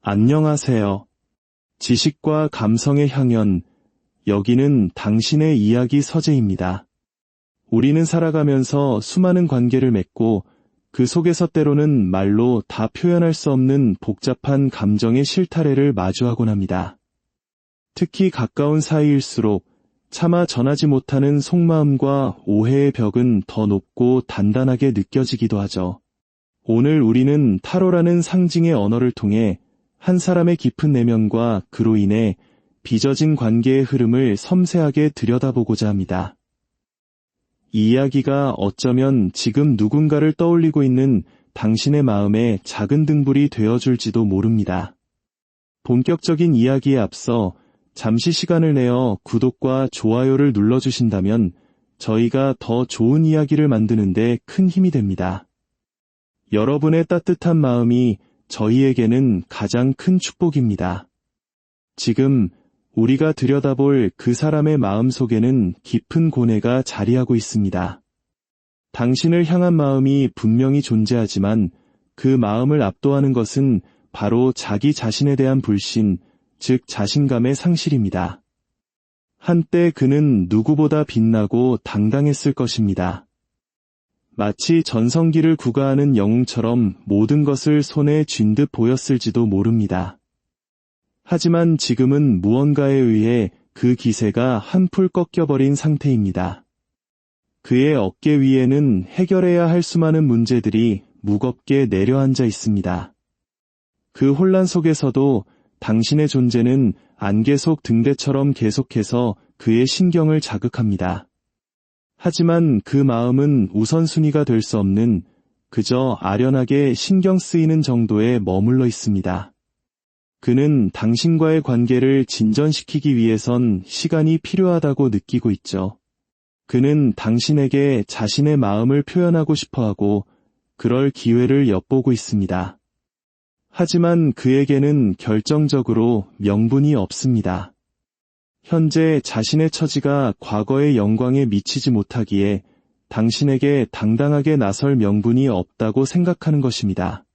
안녕하세요. 지식과 감성의 향연, 여기는 당신의 이야기 서재입니다. 우리는 살아가면서 수많은 관계를 맺고 그 속에서 때로는 말로 다 표현할 수 없는 복잡한 감정의 실타래를 마주하곤 합니다. 특히 가까운 사이일수록 차마 전하지 못하는 속마음과 오해의 벽은 더 높고 단단하게 느껴지기도 하죠. 오늘 우리는 타로라는 상징의 언어를 통해 한 사람의 깊은 내면과 그로 인해 빚어진 관계의 흐름을 섬세하게 들여다보고자 합니다. 이 이야기가 어쩌면 지금 누군가를 떠올리고 있는 당신의 마음에 작은 등불이 되어줄지도 모릅니다. 본격적인 이야기에 앞서 잠시 시간을 내어 구독과 좋아요를 눌러주신다면 저희가 더 좋은 이야기를 만드는 데 큰 힘이 됩니다. 여러분의 따뜻한 마음이 저희에게는 가장 큰 축복입니다. 지금 우리가 들여다볼 그 사람의 마음 속에는 깊은 고뇌가 자리하고 있습니다. 당신을 향한 마음이 분명히 존재하지만 그 마음을 압도하는 것은 바로 자기 자신에 대한 불신, 즉 자신감의 상실입니다. 한때 그는 누구보다 빛나고 당당했을 것입니다. 마치 전성기를 구가하는 영웅처럼 모든 것을 손에 쥔 듯 보였을지도 모릅니다. 하지만 지금은 무언가에 의해 그 기세가 한풀 꺾여버린 상태입니다. 그의 어깨 위에는 해결해야 할 수많은 문제들이 무겁게 내려앉아 있습니다. 그 혼란 속에서도 당신의 존재는 안개 속 등대처럼 계속해서 그의 신경을 자극합니다. 하지만 그 마음은 우선순위가 될 수 없는 그저 아련하게 신경 쓰이는 정도에 머물러 있습니다. 그는 당신과의 관계를 진전시키기 위해선 시간이 필요하다고 느끼고 있죠. 그는 당신에게 자신의 마음을 표현하고 싶어하고 그럴 기회를 엿보고 있습니다. 하지만 그에게는 결정적으로 명분이 없습니다. 현재 자신의 처지가 과거의 영광에 미치지 못하기에 당신에게 당당하게 나설 명분이 없다고 생각하는 것입니다.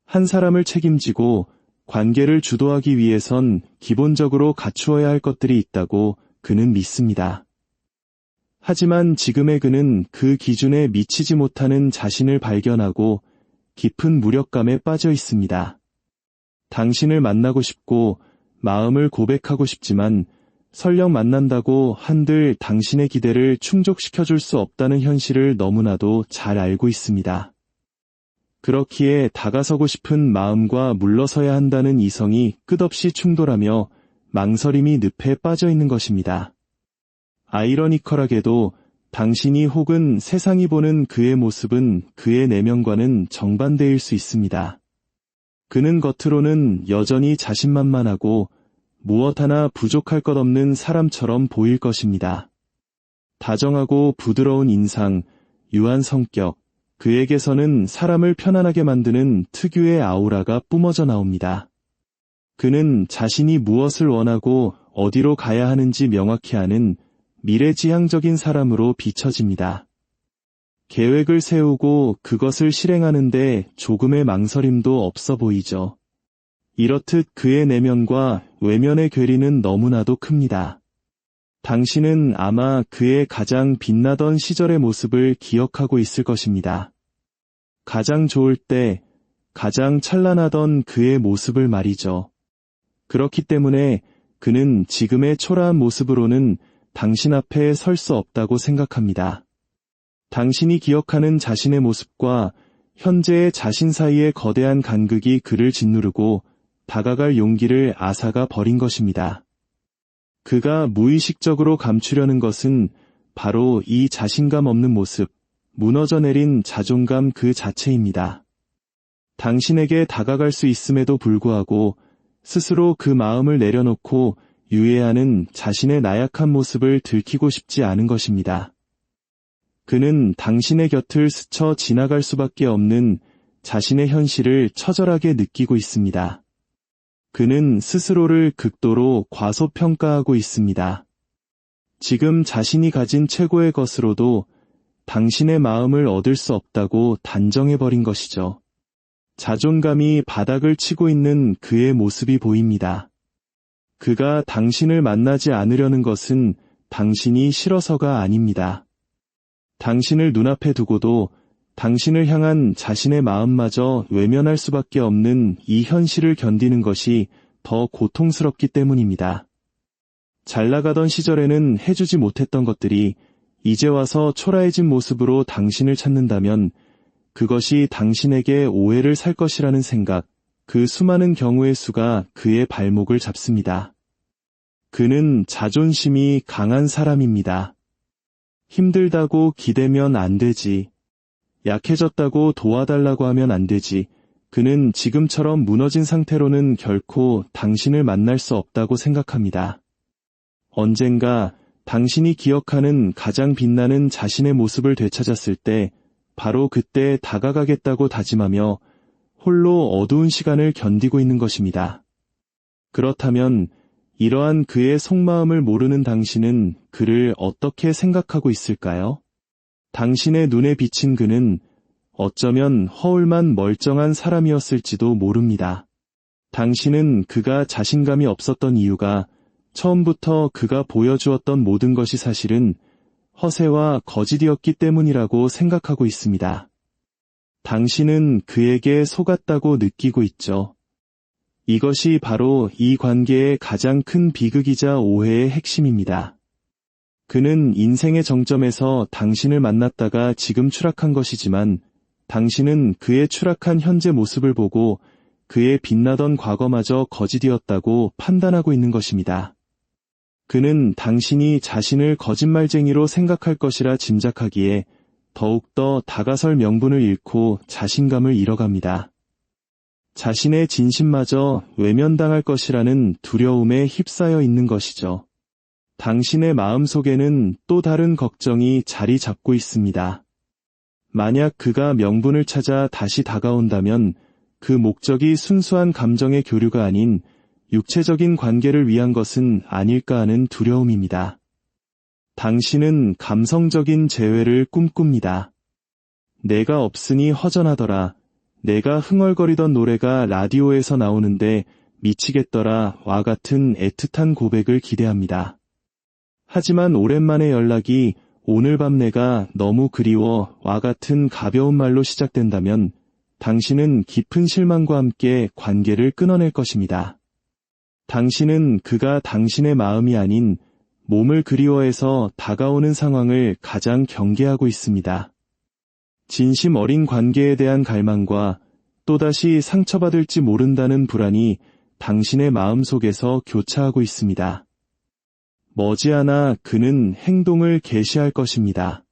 한 사람을 책임지고 관계를 주도하기 위해선 기본적으로 갖추어야 할 것들이 있다고 그는 믿습니다. 하지만 지금의 그는 그 기준에 미치지 못하는 자신을 발견하고 깊은 무력감에 빠져 있습니다. 당신을 만나고 싶고 마음을 고백하고 싶지만 설령 만난다고 한들 당신의 기대를 충족시켜줄 수 없다는 현실을 너무나도 잘 알고 있습니다. 그렇기에 다가서고 싶은 마음과 물러서야 한다는 이성이 끝없이 충돌하며 망설임이 늪에 빠져 있는 것입니다. 아이러니컬하게도 당신이 혹은 세상이 보는 그의 모습은 그의 내면과는 정반대일 수 있습니다. 그는 겉으로는 여전히 자신만만하고 무엇 하나 부족할 것 없는 사람처럼 보일 것입니다. 다정하고 부드러운 인상, 유한 성격, 그에게서는 사람을 편안하게 만드는 특유의 아우라가 뿜어져 나옵니다. 그는 자신이 무엇을 원하고 어디로 가야 하는지 명확히 아는 미래지향적인 사람으로 비춰집니다. 계획을 세우고 그것을 실행하는데 조금의 망설임도 없어 보이죠. 이렇듯 그의 내면과 외면의 괴리는 너무나도 큽니다. 당신은 아마 그의 가장 빛나던 시절의 모습을 기억하고 있을 것입니다. 가장 좋을 때, 가장 찬란하던 그의 모습을 말이죠. 그렇기 때문에 그는 지금의 초라한 모습으로는 당신 앞에 설 수 없다고 생각합니다. 당신이 기억하는 자신의 모습과 현재의 자신 사이의 거대한 간극이 그를 짓누르고 다가갈 용기를 앗아가 버린 것입니다. 그가 무의식적으로 감추려는 것은 바로 이 자신감 없는 모습, 무너져 내린 자존감 그 자체입니다. 당신에게 다가갈 수 있음에도 불구하고 스스로 그 마음을 내려놓고 유예하는 자신의 나약한 모습을 들키고 싶지 않은 것입니다. 그는 당신의 곁을 스쳐 지나갈 수밖에 없는 자신의 현실을 처절하게 느끼고 있습니다. 그는 스스로를 극도로 과소평가하고 있습니다. 지금 자신이 가진 최고의 것으로도 당신의 마음을 얻을 수 없다고 단정해버린 것이죠. 자존감이 바닥을 치고 있는 그의 모습이 보입니다. 그가 당신을 만나지 않으려는 것은 당신이 싫어서가 아닙니다. 당신을 눈앞에 두고도 당신을 향한 자신의 마음마저 외면할 수밖에 없는 이 현실을 견디는 것이 더 고통스럽기 때문입니다. 잘 나가던 시절에는 해주지 못했던 것들이 이제 와서 초라해진 모습으로 당신을 찾는다면 그것이 당신에게 오해를 살 것이라는 생각, 그 수많은 경우의 수가 그의 발목을 잡습니다. 그는 자존심이 강한 사람입니다. 힘들다고 기대면 안 되지. 약해졌다고 도와달라고 하면 안 되지. 그는 지금처럼 무너진 상태로는 결코 당신을 만날 수 없다고 생각합니다. 언젠가 당신이 기억하는 가장 빛나는 자신의 모습을 되찾았을 때 바로 그때 다가가겠다고 다짐하며 홀로 어두운 시간을 견디고 있는 것입니다. 그렇다면 이러한 그의 속마음을 모르는 당신은 그를 어떻게 생각하고 있을까요? 당신의 눈에 비친 그는 어쩌면 허울만 멀쩡한 사람이었을지도 모릅니다. 당신은 그가 자신감이 없었던 이유가 처음부터 그가 보여주었던 모든 것이 사실은 허세와 거짓이었기 때문이라고 생각하고 있습니다. 당신은 그에게 속았다고 느끼고 있죠. 이것이 바로 이 관계의 가장 큰 비극이자 오해의 핵심입니다. 그는 인생의 정점에서 당신을 만났다가 지금 추락한 것이지만 당신은 그의 추락한 현재 모습을 보고 그의 빛나던 과거마저 거짓이었다고 판단하고 있는 것입니다. 그는 당신이 자신을 거짓말쟁이로 생각할 것이라 짐작하기에 더욱더 다가설 명분을 잃고 자신감을 잃어갑니다. 자신의 진심마저 외면당할 것이라는 두려움에 휩싸여 있는 것이죠. 당신의 마음속에는 또 다른 걱정이 자리 잡고 있습니다. 만약 그가 명분을 찾아 다시 다가온다면 그 목적이 순수한 감정의 교류가 아닌 육체적인 관계를 위한 것은 아닐까 하는 두려움입니다. 당신은 감성적인 재회를 꿈꿉니다. 내가 없으니 허전하더라. 내가 흥얼거리던 노래가 라디오에서 나오는데 미치겠더라 와 같은 애틋한 고백을 기대합니다. 하지만 오랜만에 연락이 오늘 밤 내가 너무 그리워 와 같은 가벼운 말로 시작된다면 당신은 깊은 실망과 함께 관계를 끊어낼 것입니다. 당신은 그가 당신의 마음이 아닌 몸을 그리워해서 다가오는 상황을 가장 경계하고 있습니다. 진심 어린 관계에 대한 갈망과 또다시 상처받을지 모른다는 불안이 당신의 마음속에서 교차하고 있습니다. 머지않아 그는 행동을 개시할 것입니다.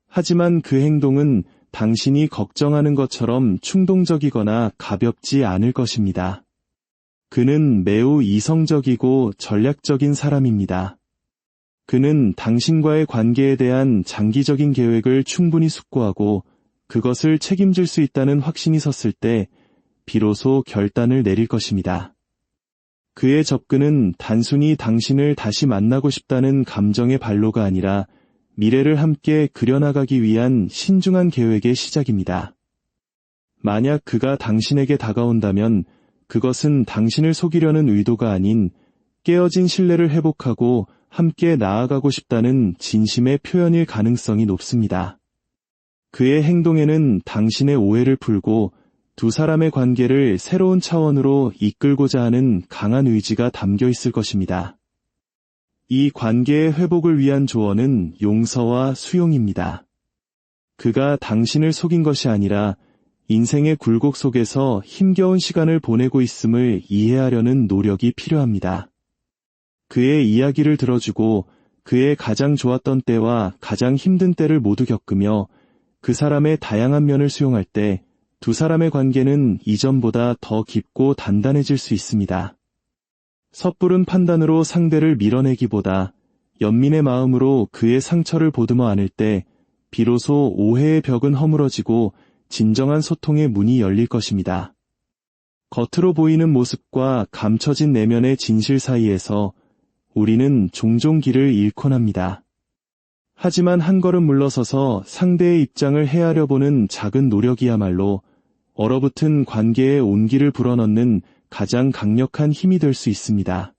하지만 그 행동은 당신이 걱정하는 것처럼 충동적이거나 가볍지 않을 것입니다. 그는 매우 이성적이고 전략적인 사람입니다. 그는 당신과의 관계에 대한 장기적인 계획을 충분히 숙고하고 그것을 책임질 수 있다는 확신이 섰을 때 비로소 결단을 내릴 것입니다. 그의 접근은 단순히 당신을 다시 만나고 싶다는 감정의 발로가 아니라 미래를 함께 그려나가기 위한 신중한 계획의 시작입니다. 만약 그가 당신에게 다가온다면 그것은 당신을 속이려는 의도가 아닌 깨어진 신뢰를 회복하고 함께 나아가고 싶다는 진심의 표현일 가능성이 높습니다. 그의 행동에는 당신의 오해를 풀고 두 사람의 관계를 새로운 차원으로 이끌고자 하는 강한 의지가 담겨 있을 것입니다. 이 관계의 회복을 위한 조언은 용서와 수용입니다. 그가 당신을 속인 것이 아니라 인생의 굴곡 속에서 힘겨운 시간을 보내고 있음을 이해하려는 노력이 필요합니다. 그의 이야기를 들어주고 그의 가장 좋았던 때와 가장 힘든 때를 모두 겪으며 그 사람의 다양한 면을 수용할 때 두 사람의 관계는 이전보다 더 깊고 단단해질 수 있습니다. 섣부른 판단으로 상대를 밀어내기보다 연민의 마음으로 그의 상처를 보듬어 안을 때 비로소 오해의 벽은 허물어지고 진정한 소통의 문이 열릴 것입니다. 겉으로 보이는 모습과 감춰진 내면의 진실 사이에서 우리는 종종 길을 잃곤 합니다. 하지만 한 걸음 물러서서 상대의 입장을 헤아려 보는 작은 노력이야말로 얼어붙은 관계에 온기를 불어넣는 가장 강력한 힘이 될 수 있습니다.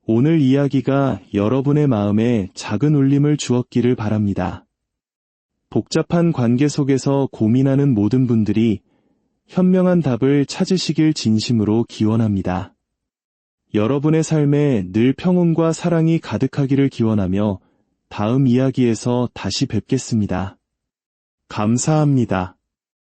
오늘 이야기가 여러분의 마음에 작은 울림을 주었기를 바랍니다. 복잡한 관계 속에서 고민하는 모든 분들이 현명한 답을 찾으시길 진심으로 기원합니다. 여러분의 삶에 늘 평온과 사랑이 가득하기를 기원하며 다음 이야기에서 다시 뵙겠습니다. 감사합니다.